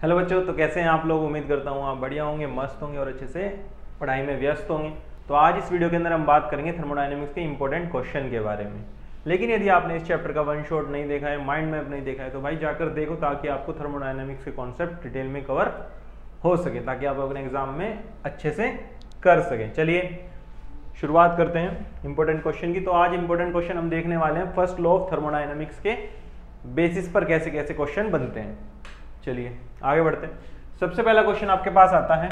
Hello बच्चों, तो कैसे हैं आप लोग। उम्मीद करता हूँ आप बढ़िया होंगे, मस्त होंगे और अच्छे से पढ़ाई में व्यस्त होंगे। तो आज इस वीडियो के अंदर हम बात करेंगे थर्मोडायनेमिक्स के इंपॉर्टेंट क्वेश्चन के बारे में। लेकिन यदि आपने इस चैप्टर का वन शॉट नहीं देखा है, माइंड मैप नहीं देखा है, तो भाई जाकर देखो ताकि आपको थर्मोडायनेमिक्स के कॉन्सेप्ट डिटेल में कवर हो सके, ताकि आप अपने एग्जाम में अच्छे से कर सकें। चलिए शुरुआत करते हैं इंपॉर्टेंट क्वेश्चन की। तो आज इंपॉर्टेंट क्वेश्चन हम देखने वाले हैं फर्स्ट लॉ ऑफ थर्मोडायनेमिक्स के बेसिस पर कैसे कैसे क्वेश्चन बनते हैं। चलिए आगे बढ़ते हैं। सबसे पहला क्वेश्चन आपके पास आता है।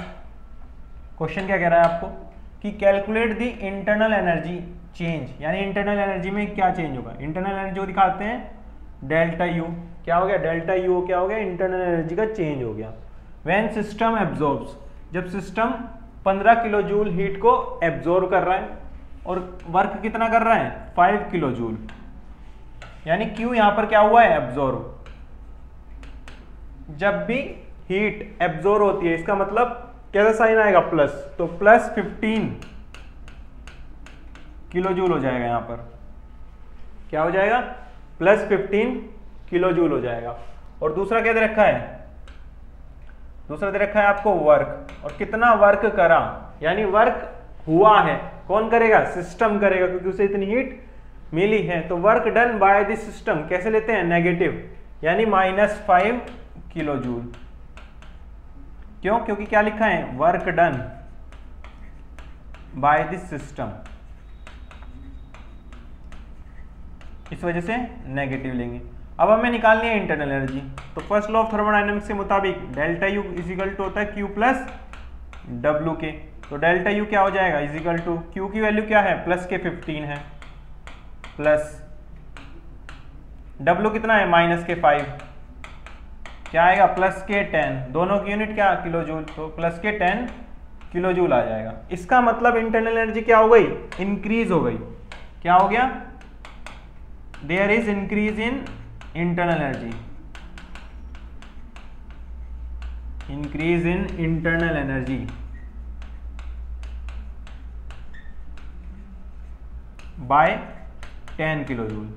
क्वेश्चन क्या कह रहा है आपको कि calculate the internal energy change, यानी इंटरनल एनर्जी में क्या चेंज होगा। इंटरनल एनर्जी को दिखाते हैं डेल्टा यू। क्या हो गया डेल्टा यू, क्या हो गया इंटरनल एनर्जी का चेंज हो गया। व्हेन सिस्टम एब्जॉर्ब्स, जब सिस्टम 15 किलो जूल हीट को एब्जॉर्ब कर रहा है और वर्क कितना कर रहा है 5 किलो जूल, यानी क्यू यहां पर क्या हुआ है एब्जॉर्ब। जब भी हीट एब्जॉर्ब होती है इसका मतलब कैसा साइन आएगा प्लस, तो प्लस 15 किलो जूल हो जाएगा। यहां पर क्या हो जाएगा प्लस 15 किलो जूल हो जाएगा। और दूसरा क्या दे रखा है, दूसरा दे रखा है आपको वर्क, और कितना वर्क करा, यानी वर्क हुआ है कौन करेगा सिस्टम करेगा, क्योंकि उसे इतनी हीट मिली है। तो work done by the system कैसे लेते हैं नेगेटिव, यानी -5 किलो जूल। क्यों, क्योंकि क्या लिखा है work done by the system, इस वजह से नेगेटिव लेंगे। अब हमें निकालनी है इंटरनल एनर्जी। तो फर्स्ट लॉ ऑफ थर्मोडायनेमिक्स के मुताबिक डेल्टा यू इजिकल टू होता है क्यू प्लस डब्ल्यू के। तो डेल्टा यू क्या हो जाएगा इजिकल टू, क्यू की वैल्यू क्या है प्लस के 15 है, प्लस डब्ल्यू कितना है माइनस के 5, क्या आएगा प्लस के 10, दोनों की यूनिट क्या किलो जूल, तो प्लस के 10 किलो जूल आ जाएगा। इसका मतलब इंटरनल एनर्जी क्या हो गई इंक्रीज हो गई। क्या हो गया, there is increase in internal energy, increase in internal energy by 10 kilo joule,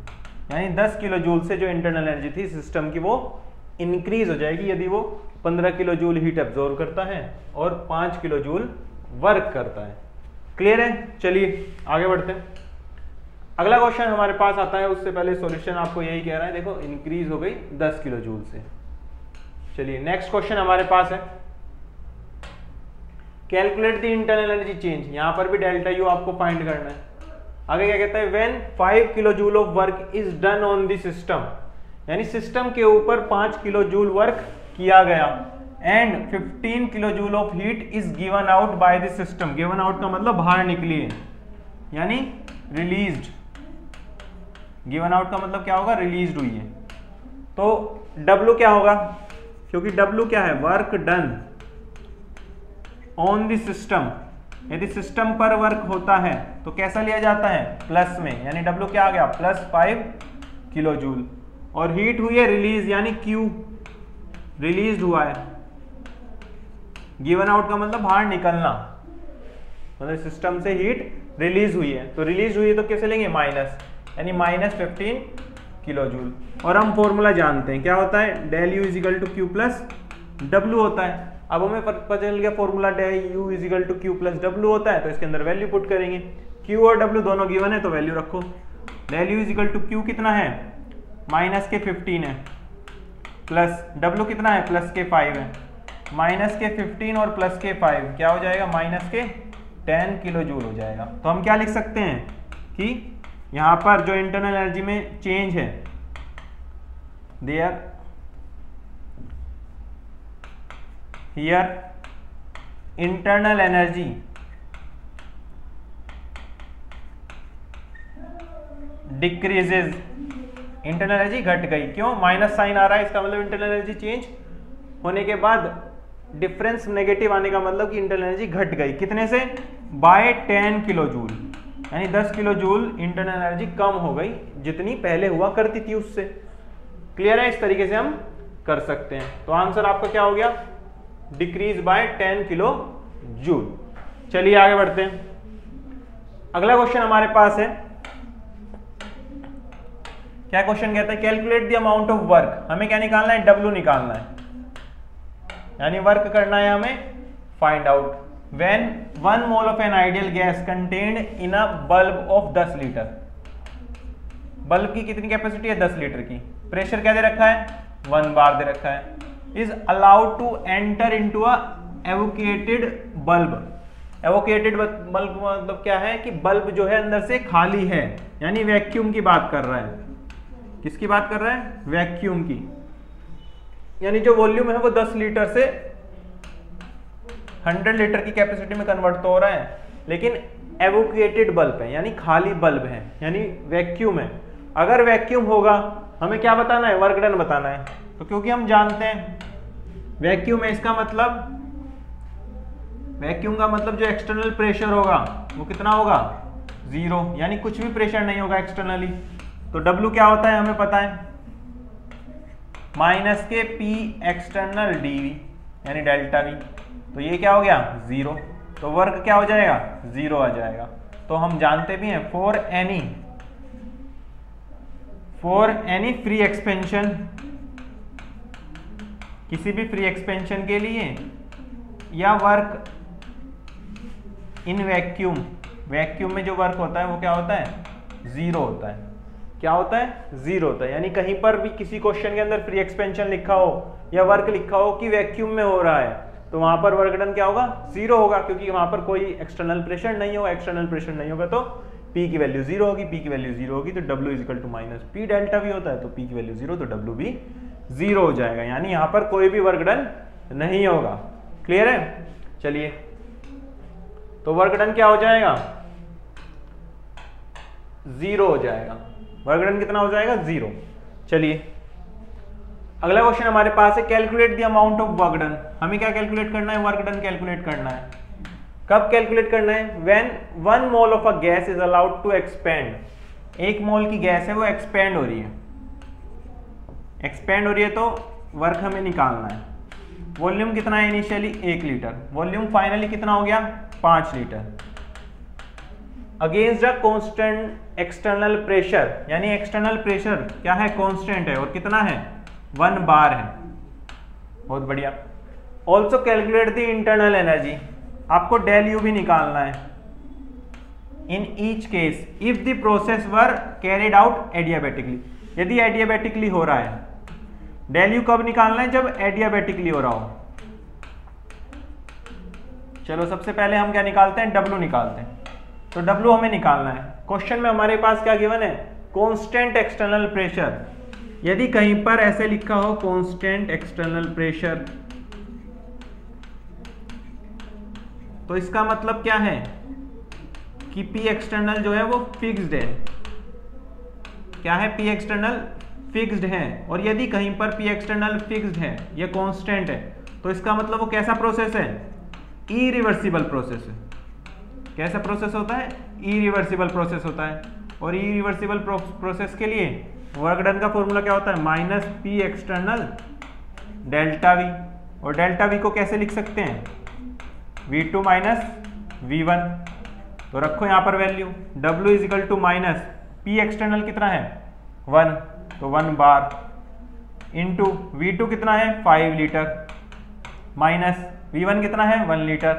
यानी 10 किलो जूल से जो इंटरनल एनर्जी थी सिस्टम की वो इंक्रीज हो जाएगी यदि वो 15 किलो जूल हीट एब्जॉर्ब करता है और 5 किलो जूल वर्क करता है। क्लियर है। चलिए आगे बढ़ते हैं। अगला क्वेश्चन हमारे पास आता है, उससे पहले सॉल्यूशन आपको यही कह रहा है, देखो इंक्रीज हो गई 10 किलो जूल से। चलिए नेक्स्ट क्वेश्चन हमारे पास है calculate the internal energy change. यहां पर भी डेल्टा यू आपको फाइंड करना है। आगे क्या कहता है when 5 kilo joule of work is done on the system, यानी सिस्टम के ऊपर 5 किलो जूल वर्क किया गया and 15 kilo joule of heat is given out by the system. Given out का मतलब बाहर निकली है, यानी रिलीज्ड। गिवन आउट का मतलब क्या होगा रिलीज्ड हुई है। तो W क्या होगा, क्योंकि W क्या है work done on the system. यदि सिस्टम पर वर्क होता है तो कैसा लिया जाता है प्लस में, यानी W क्या आ गया प्लस 5 किलो जूल। और हीट हुई है रिलीज, यानी Q रिलीज हुआ है। गिवन आउट का मतलब बाहर निकलना, मतलब सिस्टम से हीट रिलीज हुई है। तो रिलीज हुई है तो कैसे लेंगे माइनस, यानी -15 किलो जूल। और हम फॉर्मूला जानते हैं क्या होता है del U is equal to Q plus W होता है। अब हमें पता चल गया formula del U is equal to Q plus W होता है, तो इसके अंदर वैल्यू पुट करेंगे। क्यू और डब्ल्यू दोनों गिवन है तो वैल्यू रखो। Del U is equal to Q कितना है माइनस के 15 है, प्लस डब्ल्यू कितना है प्लस के 5 है। माइनस के 15 और प्लस के 5 क्या हो जाएगा माइनस के 10 किलो जूल हो जाएगा। तो हम क्या लिख सकते हैं कि यहां पर जो इंटरनल एनर्जी में चेंज है there here internal energy decreases, internal energy घट गई। क्यों, माइनस साइन आ रहा है, इसका मतलब इंटरनल एनर्जी चेंज होने के बाद डिफरेंस नेगेटिव आने का मतलब कि इंटरनल एनर्जी घट गई। कितने से बाय 10 किलो जूल, यानी 10 किलो जूल इंटरनल एनर्जी कम हो गई जितनी पहले हुआ करती थी उससे। क्लियर है, इस तरीके से हम कर सकते हैं। तो आंसर आपका क्या हो गया डिक्रीज बाय 10 किलो जूल। चलिए आगे बढ़ते हैं। अगला क्वेश्चन हमारे पास है, क्या क्वेश्चन कहता है calculate the amount of work. हमें क्या निकालना है डब्ल्यू निकालना है। यानी वर्क करना है हमें find out when 1 mole of an ideal gas contained in a bulb of 10 litre. Bulb की कितनी कैपेसिटी है? 10 लीटर की। प्रेशर क्या दे रखा है? 1 बार दे रखा है। Is allowed to enter into a evocated bulb. Evocated bulb मतलब क्या है कि बल्ब जो है अंदर से खाली है, यानी वैक्यूम की बात कर रहा है। किसकी बात कर रहा है? वैक्यूम की। यानी जो वॉल्यूम है वो 10 लीटर से 100 लीटर की कैपेसिटी में कन्वर्ट तो हो रहा है, लेकिन एवोकेटेड बल्ब है, यानी खाली बल्ब है, यानी वैक्यूम है। अगर वैक्यूम होगा हमें क्या बताना है? वर्क डन बताना है। तो क्योंकि हम जानते हैं वैक्यूम है, इसका मतलब वैक्यूम का मतलब जो एक्सटर्नल प्रेशर होगा वो कितना होगा? 0, यानी कुछ भी प्रेशर नहीं होगा एक्सटर्नली। तो W क्या होता है हमें पता है, माइनस के P एक्सटर्नल dV यानी डेल्टा V। तो ये क्या हो गया? 0। तो वर्क क्या हो जाएगा? 0 आ जाएगा। तो हम जानते भी हैं फॉर एनी फ्री एक्सपेंशन, किसी भी फ्री एक्सपेंशन के लिए, या वर्क इन वैक्यूम, वैक्यूम में जो वर्क होता है वो क्या होता है? 0 होता है। क्या होता है? 0 होता है। यानी कहीं पर भी किसी क्वेश्चन के अंदर फ्री एक्सपेंशन लिखा हो या वर्क लिखा हो कि वैक्यूम में हो रहा है, तो वहां पर वर्क डन क्या होगा? 0 होगा, क्योंकि वहां पर कोई एक्सटर्नल प्रेशर नहीं होगा। एक्सटर्नल प्रेशर नहीं होगा तो P की वैल्यू 0 होगी। P की वैल्यू 0 होगी तो W is equal to minus P delta V होता है, तो P की वैल्यू 0 तो W भी 0 हो जाएगा। यानी यहाँ पर कोई भी वर्क डन नहीं होगा। क्लियर है? चलिए, तो वर्क डन क्या हो जाएगा? 0 हो जाएगा। वर्क डन कितना हो जाएगा? 0। चलिए, अगला क्वेश्चन हमारे पास है calculate the amount of work done. हमें क्या कैलकुलेट करना है? वर्क डन कैलकुलेट करना है। कब कैलकुलेट करना है? When 1 mole of a gas is allowed to expand. 1 mole की गैस है वो एक्सपेंड हो रही है, एक्सपेंड हो रही है तो वर्क हमें निकालना है। वॉल्यूम कितना है? Initially 1 litre. वॉल्यूम फाइनली कितना हो गया? 5 litre. Against a constant external pressure, यानी एक्सटर्नल प्रेशर क्या है? कांस्टेंट है और कितना है? 1 बार है। बहुत बढ़िया। Also calculate the internal energy. आपको डेल यू भी निकालना है। In each case if the process were carried out adiabatically, यदि एडियाबेटिकली हो रहा है। डेल यू कब निकालना है? जब एडियाबेटिकली हो रहा हो। चलो, सबसे पहले हम क्या निकालते हैं? W निकालते हैं। तो W हमें निकालना है। क्वेश्चन में हमारे पास क्या गिवन है? Constant external pressure. यदि कहीं पर ऐसे लिखा हो कांस्टेंट एक्सटर्नल प्रेशर, तो इसका मतलब क्या है कि P एक्सटर्नल जो है वो फिक्स्ड है। क्या है? P एक्सटर्नल फिक्स्ड है। और यदि कहीं पर P एक्सटर्नल फिक्स्ड है या कांस्टेंट है, तो इसका मतलब वो कैसा प्रोसेस है? इरिवर्सिबल प्रोसेस है। कैसा प्रोसेस होता है? इरिवर्सिबल प्रोसेस होता है। और इरिवर्सिबल प्रोसेस के लिए वर्क डन का फॉर्मूला क्या होता है? Minus P external delta V। और डेल्टा V को कैसे लिख सकते हैं? V2 minus V1। तो रखो यहाँ पर value. W is equal to minus P external कितना है? 1, तो 1 बार इंटू V2 कितना है? 5 लीटर माइनस V1 कितना है? 1 लीटर।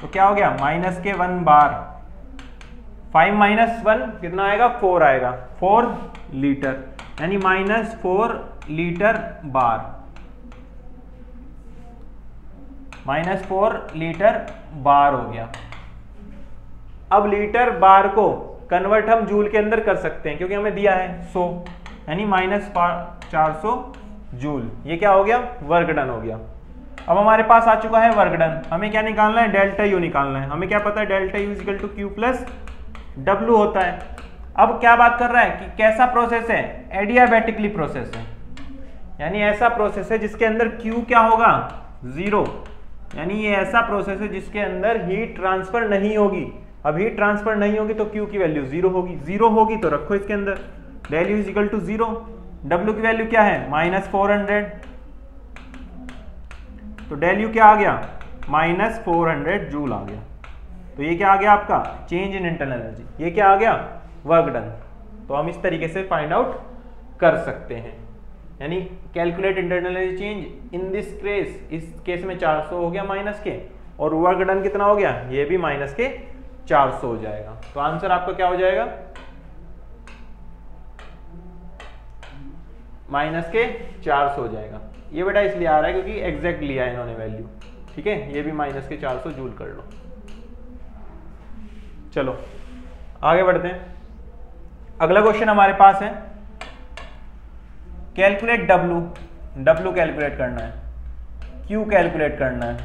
तो क्या हो गया? माइनस के 1 बार। 5 माइनस 1 कितना आएगा? 4 आएगा। 4 लीटर, यानी माइनस 4 लीटर बार। माइनस 4 लीटर बार हो गया। अब लीटर बार को कन्वर्ट हम जूल के अंदर कर सकते हैं, क्योंकि हमें दिया है 100, यानी माइनस 400 जूल। ये क्या हो गया? वर्क डन हो गया। अब हमारे पास आ चुका है वर्क डन। हमें क्या निकालना है? डेल्टा यू निकालना है। हमें क्या पता है? Delta U equal to Q plus W होता है। अब क्या बात कर रहा है कि कैसा प्रोसेस है? एडियाबेटिकली प्रोसेस है, यानी ऐसा प्रोसेस है जिसके अंदर क्यू क्या होगा? 0। यानी ये ऐसा प्रोसेस है जिसके अंदर हीट ट्रांसफर नहीं होगी। अब हीट ट्रांसफर नहीं होगी तो क्यू की वैल्यू 0 होगी। 0 होगी तो रखो इसके अंदर del U is equal to 0। W की वैल्यू क्या है? माइनस 400। तो डेल यू क्या आ गया? माइनस 400 जूल आ गया। तो ये क्या आ गया आपका? Change in internal energy. ये क्या आ गया? Work done. तो हम इस तरीके से फाइंड आउट कर सकते हैं। यानी calculate internal energy change in this case, इस केस में 400 हो गया माइनस के, और वर्क डन कितना हो गया, ये भी माइनस के 400 हो जाएगा। तो आंसर आपका क्या हो जाएगा, माइनस के 400 हो जाएगा। ये बेटा इसलिए आ रहा है क्योंकि एग्जैक्ट लिया है इन्होंने वैल्यू, ठीक है। ये भी माइनस के 400 जूल कर लो। चलो आगे बढ़ते हैं। अगला क्वेश्चन हमारे पास है कैलकुलेट डब्लू, डब्लू कैलकुलेट करना है, क्यू कैलकुलेट करना है,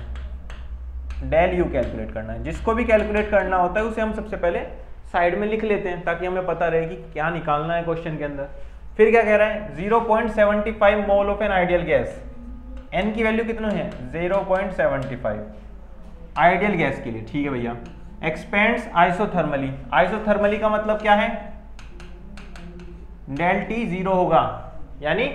डेल यू कैलकुलेट करना है। जिसको भी कैलकुलेट करना होता है उसे हम सबसे पहले साइड में लिख लेते हैं ताकि हमें पता रहे कि क्या निकालना है क्वेश्चन के अंदर। फिर क्या कह रहा है, 0.75 mole of an ideal gas, N की वैल्यू कितनी है 0.75 आइडियल गैस के लिए, ठीक है भैया। एक्सपेंड्स आइसोथर्मली, आइसोथर्मली का मतलब क्या है, डेल टी 0 होगा, यानी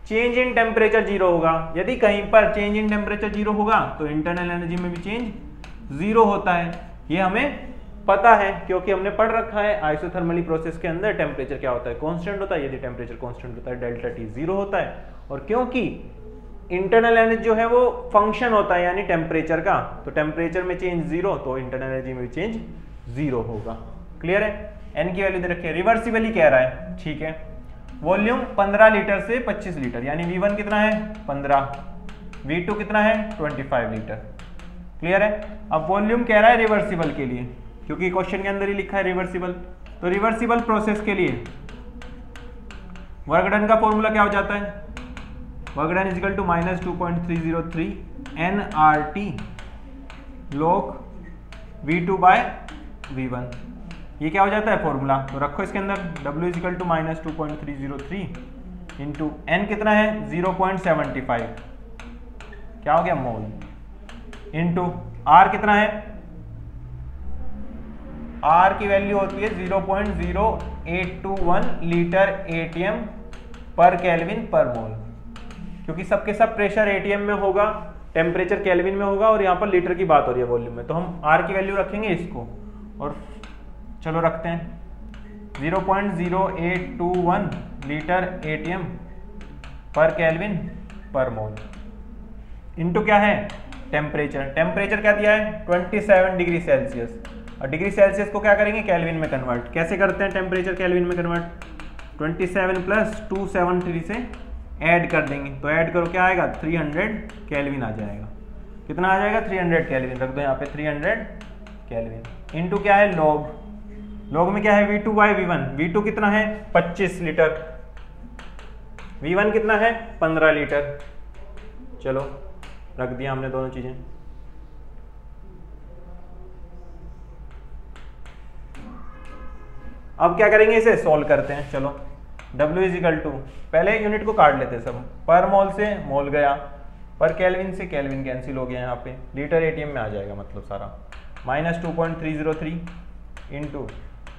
चेंज इन टेम्परेचर 0 होगा। यदि कहीं पर चेंज इन टेम्परेचर 0 होगा तो इंटरनल एनर्जी में भी चेंज 0 होता है। ये हमें पता है क्योंकि हमने पढ़ रखा है आइसोथर्मली प्रोसेस के अंदर टेम्परेचर क्या होता है, कांस्टेंट होता है। यदि टेम्परेचर कांस्टेंट होता है डेल्टा टी 0 होता है, और क्योंकि इंटरनल एनर्जी जो है वो फंक्शन होता है यानी टेम्परेचर का, तो टेम्परेचर में चेंज 0 तो इंटरनल एनर्जी में भी चेंज 0 होगा। क्लियर है। एन की वैल्यू दे रखी है, रिवर्सिबली कह रहा है, ठीक है। वॉल्यूम 15 लीटर से 25 लीटर, यानी V1 कितना है 15, V2 कितना है 25 लीटर। क्लियर है। अब वॉल्यूम कह रहा है रिवर्सिबल के लिए, क्योंकि क्वेश्चन के अंदर ही लिखा है रिवर्सिबल, तो रिवर्सिबल प्रोसेस के लिए वर्क डन का फॉर्मूला क्या हो जाता है, work done is equal to -2.303 nRT log V2 bye V1। ये क्या हो जाता है फॉर्मूला, तो रखो इसके अंदर W is equal to -2.303 into N कितना है 0.75, क्या हो गया मोल, इंटू R कितना है, R की वैल्यू होती है 0.0821 लीटर ATM पर केल्विन पर मोल, क्योंकि सबके सब प्रेशर ATM में होगा, टेम्परेचर केल्विन में होगा, और यहाँ पर लीटर की बात हो रही है वॉल्यूम में, तो हम R की वैल्यू रखेंगे इसको, और चलो रखते हैं 0.0821 लीटर ATM पर केल्विन पर मोल, इंटू क्या है टेम्परेचर, टेम्परेचर क्या दिया है 27 डिग्री सेल्सियस, और डिग्री सेल्सियस को क्या करेंगे केल्विन में कन्वर्ट, कैसे करते हैं टेम्परेचर केल्विन में कन्वर्ट, 27 प्लस 273 से ऐड कर देंगे, तो ऐड करो क्या आएगा 300 केल्विन आ जाएगा। कितना आ जाएगा 300 केल्विन, रख दो यहाँ पे 300 केल्विन, इंटू क्या है लॉग, लॉग में क्या है V2 बाय V1, V2 कितना है 25 लीटर, V1 कितना है 15 लीटर। चलो रख दिया हमने दोनों चीजें। अब क्या करेंगे, इसे सॉल्व करते हैं। चलो W इज इक्वल टू, पहले यूनिट को काट लेते सब, पर मोल से मोल गया, पर केल्विन से केल्विन कैंसिल हो गया, यहाँ पे लीटर ATM में आ जाएगा मतलब सारा, -2.303 into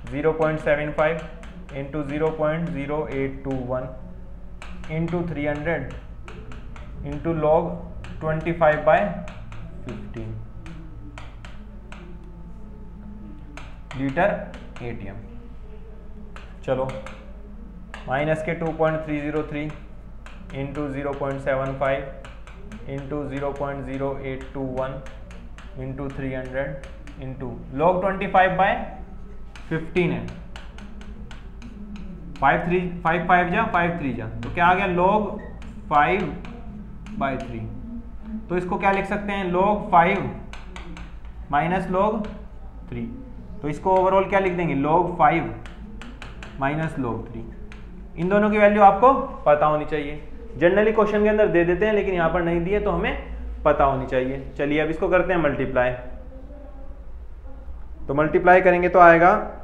0.75 into 0.0821 into 300 into log 25/15 litre ATM। चलो माइनस के 2.303 into 0.75 into 0.0821 into 300 into log 25/15 है, 5 जा 5 3 जा, तो क्या आ गया log 5/3। तो इसको क्या लिख सकते हैं log 5 माइनस log 3, तो इसको ओवरऑल क्या लिख देंगे log 5 माइनस log 3। इन दोनों की वैल्यू आपको पता होनी चाहिए, जनरली क्वेश्चन के अंदर दे देते हैं लेकिन यहाँ पर नहीं दिए तो हमें पता होनी चाहिए। चलिए अब इसको करते हैं मल्टीप्लाई, तो मल्टीप्लाई करेंगे तो आएगा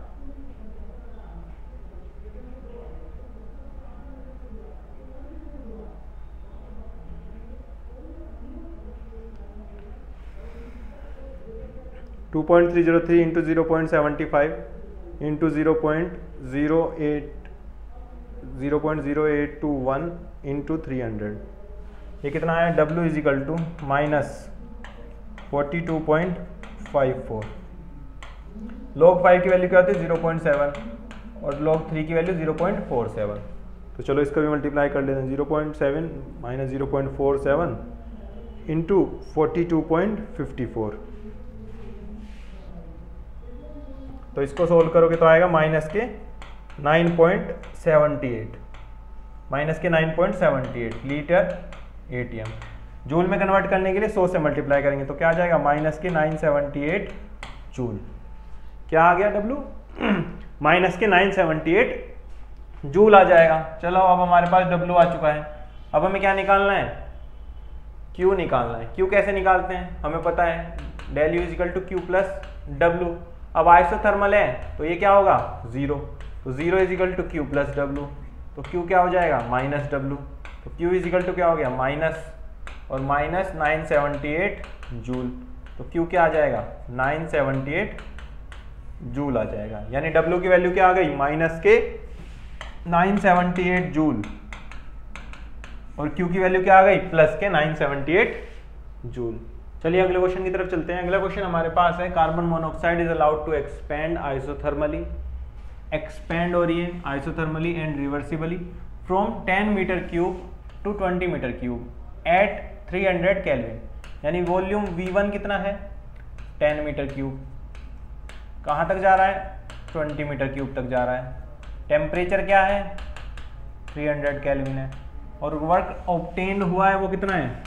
2.303 इंटू 0.75 इंटू 0.0821 इंटू 300, ये कितना है W is equal to -42.54। log 5 की वैल्यू क्या होती है 0.7 और log 3 की वैल्यू 0.47। तो चलो इसका भी मल्टीप्लाई कर लेते हैं, 0.7 माइनस 0.47 इंटू 42.54। तो इसको सोल्व करोगे तो आएगा माइनस के 9.78, माइनस के 9.78 लीटर एटीएम। जूल में कन्वर्ट करने के लिए 100 से मल्टीप्लाई करेंगे तो क्या आ जाएगा, माइनस के 978 जूल। क्या आ गया W, माइनस के 978 जूल आ जाएगा। चलो अब हमारे पास W आ चुका है। अब हमें क्या निकालना है, Q निकालना है। Q कैसे निकालते हैं, हमें पता है, del U is equal to Q plus W। अब आइसोथर्मल है तो ये क्या होगा, 0, तो 0 is equal to Q plus W, तो Q क्या हो जाएगा, माइनस W, तो Q इजिकल टू क्या हो गया, माइनस और माइनस 978 जूल, तो Q क्या आ जाएगा, 978 जूल आ जाएगा। यानी W की वैल्यू क्या आ गई, माइनस के 978 जूल, और Q की वैल्यू क्या आ गई, प्लस के 978 जूल। चलिए अगले क्वेश्चन की तरफ चलते हैं। अगला क्वेश्चन हमारे पास है, carbon monoxide is allowed to expand isothermally, expand हो रही है isothermally and reversibly from 10 metre cube to 20 metre cube at 300 kelvin. यानी वॉल्यूम V1 कितना है, 10 मीटर क्यूब, कहाँ तक जा रहा है, 20 मीटर क्यूब तक जा रहा है। टेम्परेचर क्या है, 300 केल्विन है, और वर्क ऑब्टेन्ड हुआ है वो कितना है,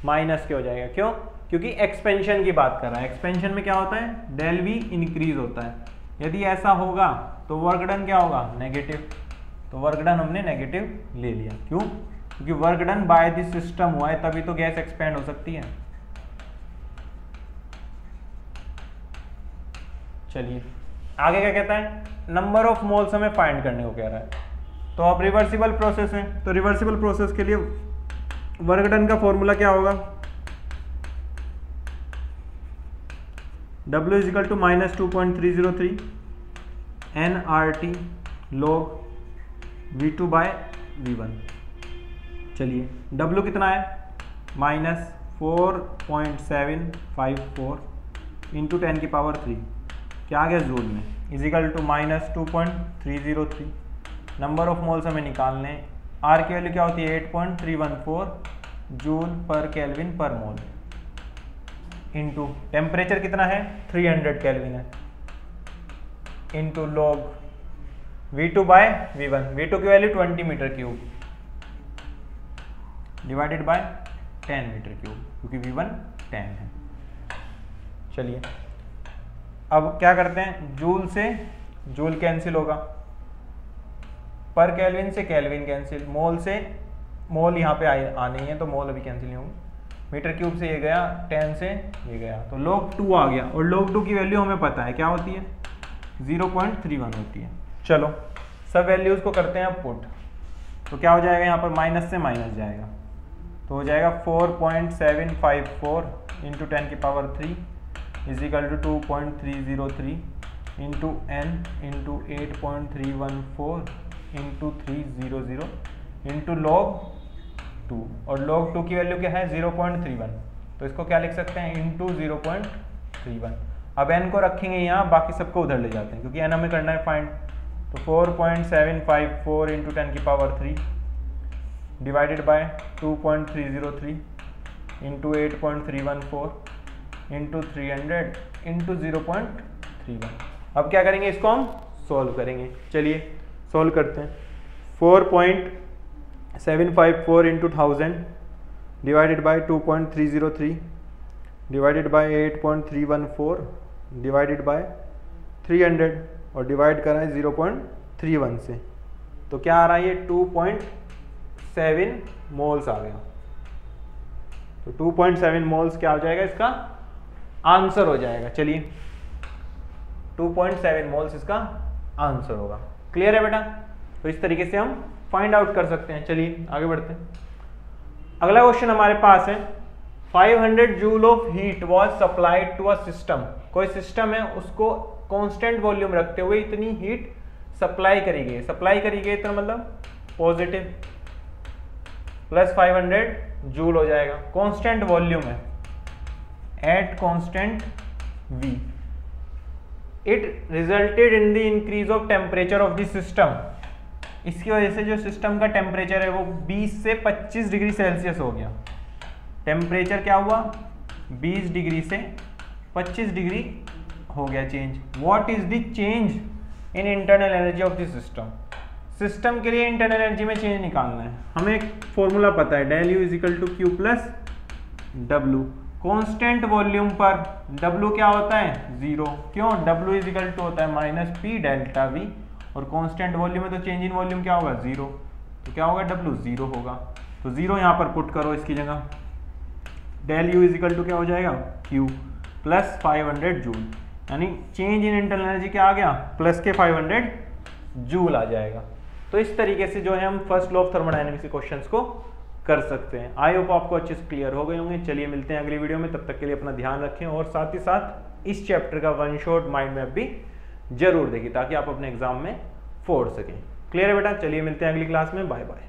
माइनस के हो जाएगा। क्यों, क्योंकि एक्सपेंशन की बात कर रहा है। एक्सपेंशन में क्या होता है, डेल V इंक्रीज होता है। यदि ऐसा होगा तो वर्क डन क्या होगा, नेगेटिव, तो वर्क डन हमने नेगेटिव ले लिया। क्यों, क्योंकि work done by this system हुआ है, तभी तो गैस एक्सपेंड हो सकती है। चलिए आगे क्या कहता है, नंबर ऑफ मोल्स हमें फाइंड करने को कह रहा है। तो अब रिवर्सिबल प्रोसेस है, तो रिवर्सिबल प्रोसेस के लिए वर्क डन का फॉर्मूला क्या होगा, W is equal to minus 2.303 nRT log V2 bye V1। चलिए W कितना है, माइनस 4.754 इंटू 10 की पावर 3, क्या आ गया जूल में, is equal to minus 2.303। Number of moles हमें निकालने हैं। R की वैल्यू क्या होती है, 8.314 जूल पर केल्विन पर मोल, इंटू टेम्परेचर कितना है, 300 केल्विन है, into log V2 bye V1। V2 की value 20 metre cube divided by 10 metre cube, क्योंकि V1 10 है। चलिए अब क्या करते हैं, जूल से जूल कैंसिल होगा, पर केल्विन से केल्विन कैंसिल, मोल से मोल यहाँ पे आने ही है तो मोल अभी कैंसिल नहीं होंगे। मीटर क्यूब से ये गया, 10 से ये गया, तो log 2 आ गया, और log 2 की वैल्यू हमें पता है क्या होती है, 0.31 होती है। चलो सब वैल्यूज को करते हैं अब पुट, तो क्या हो जाएगा, यहाँ पर माइनस से माइनस जाएगा, तो हो जाएगा 4.754 इंटू 10 की power 3 is equal to 2.303 into n into 8.314 into 300 into log 2, और log 2 की वैल्यू क्या है, 0.31, तो इसको क्या लिख सकते हैं, इंटू 0.31। अब n को रखेंगे यहाँ, बाकी सबको उधर ले जाते हैं क्योंकि n हमें करना है फाइंड, तो 4.754 इंटू 10 की power 3 divided by 2.303 into 8.314 into 300 into 0.31। अब क्या करेंगे, इसको हम सॉल्व करेंगे। चलिए सॉल्व करते हैं। 4.754 into 1000 divided by 2.303 divided by 8.314 divided by 300, और डिवाइड करा है 0.31 से, तो क्या आ रहा है, ये 2.7 मोल्स आ गया। तो 2.7 मोल्स क्या हो जाएगा, इसका आंसर हो जाएगा। चलिए 2.7 मोल्स इसका आंसर होगा। क्लियर है बेटा, तो इस तरीके से हम फाइंड आउट कर सकते हैं। चलिए आगे बढ़ते हैं। अगला क्वेश्चन हमारे पास है, 500 joule of heat was supplied to a system. कोई सिस्टम है, उसको कांस्टेंट वॉल्यूम रखते हुए इतनी हीट सप्लाई करी गई। सप्लाई करी गई तो मतलब पॉजिटिव प्लस 500 जूल हो जाएगा। कांस्टेंट वॉल्यूम है at constant V, it resulted in the increase of temperature of the system. इसकी वजह से जो सिस्टम का टेम्परेचर है वो 20 से 25 डिग्री सेल्सियस हो गया। टेम्परेचर क्या हुआ, 20 डिग्री से 25 डिग्री हो गया change. What is the change in internal energy of the system. System के लिए इंटरनल एनर्जी में चेंज निकालना है। हमें एक फॉर्मूला पता है, del U is equal to Q plus W। Constant volume पर W क्या होता है, 0। क्यों, W इज इक्वल टू होता है माइनस P डेल्टा V, और कांस्टेंट वॉल्यूम में तो चेंज इन वॉल्यूम क्या होगा, 0। तो क्या होगा, W 0 होगा। तो 0 यहाँ पर पुट करो इसकी जगह। Del U is equal to क्या हो जाएगा, Q प्लस 500 जूल, यानी चेंज इन इंटरनल एनर्जी क्या आ गया, प्लस के 500 जूल आ जाएगा। तो इस तरीके से जो है हम फर्स्ट लॉ ऑफ थर्मोडायनेमिक्स के क्वेश्चंस को कर सकते हैं। आई होप आपको अच्छे से क्लियर हो गए होंगे। चलिए मिलते हैं अगली वीडियो में, तब तक के लिए अपना ध्यान रखें और साथ ही साथ इस चैप्टर का वन शॉट माइंड मैप भी जरूर देखिए ताकि आप अपने एग्जाम में फोड़ सकें। क्लियर है बेटा, चलिए मिलते हैं अगली क्लास में, बाय बाय।